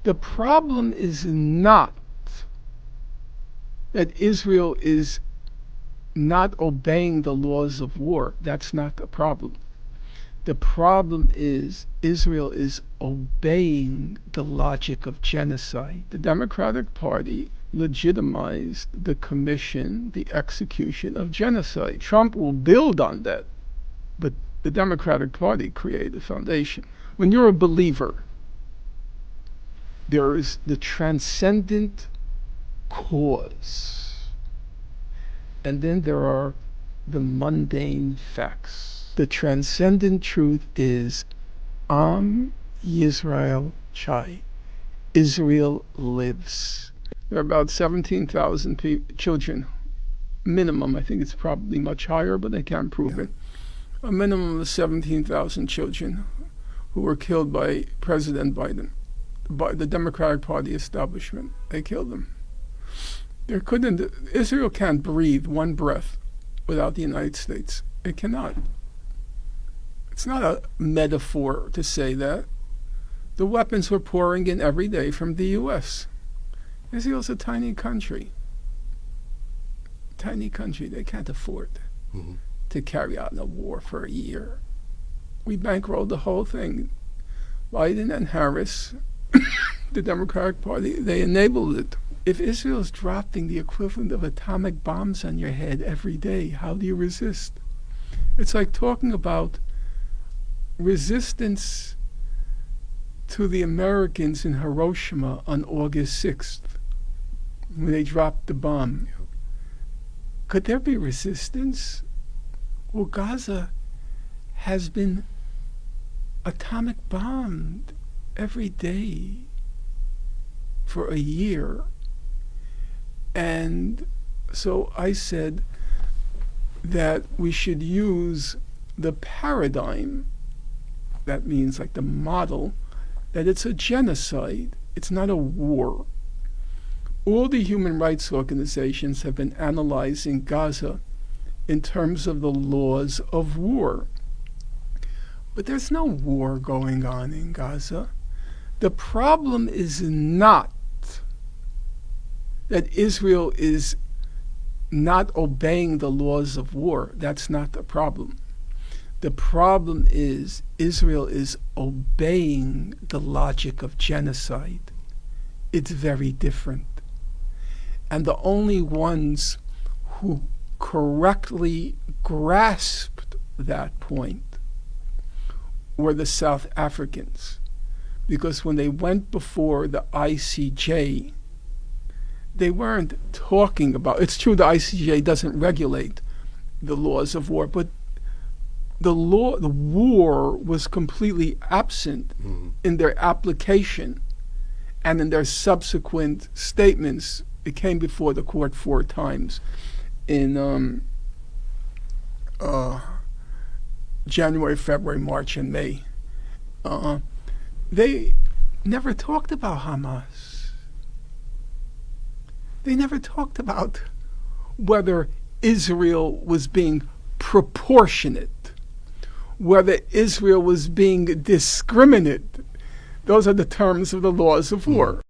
The problem is not that Israel is not obeying the laws of war. That's not the problem. The problem is Israel is obeying the logic of genocide. The Democratic Party legitimized the commission, the execution of genocide. Trump will build on that, but the Democratic Party created the foundation. When you're a believer, there is the transcendent cause, and then there are the mundane facts. The transcendent truth is Am Yisrael Chai. Israel lives. There are about 17,000 children, minimum. I think it's probably much higher, but they can't prove it. A minimum of 17,000 children who were killed by President Biden, by the Democratic Party establishment. They killed them. Israel can't breathe one breath without the United States. It cannot. It's not a metaphor to say that. The weapons were pouring in every day from the U.S. Israel's a tiny country. Tiny country. They can't afford to carry out a war for a year. We bankrolled the whole thing. Biden and Harris, the Democratic Party, they enabled it. If Israel's dropping the equivalent of atomic bombs on your head every day, how do you resist? It's like talking about resistance to the Americans in Hiroshima on August 6th when they dropped the bomb. Could there be resistance? Well, Gaza has been atomic bombed every day for a year. And so I said that we should use the paradigm, that means like the model, that it's a genocide. It's not a war. All the human rights organizations have been analyzing Gaza in terms of the laws of war. But there's no war going on in Gaza. The problem is not that Israel is not obeying the laws of war. That's not the problem. The problem is Israel is obeying the logic of genocide. It's very different. And the only ones who correctly grasped that point were the South Africans. Because when they went before the ICJ, they weren't talking about, it's true the ICJ doesn't regulate the laws of war, but the war was completely absent in their application and in their subsequent statements. It came before the court 4 times in January, February, March, and May. They never talked about Hamas. They never talked about whether Israel was being proportionate, whether Israel was being discriminate. Those are the terms of the laws of war.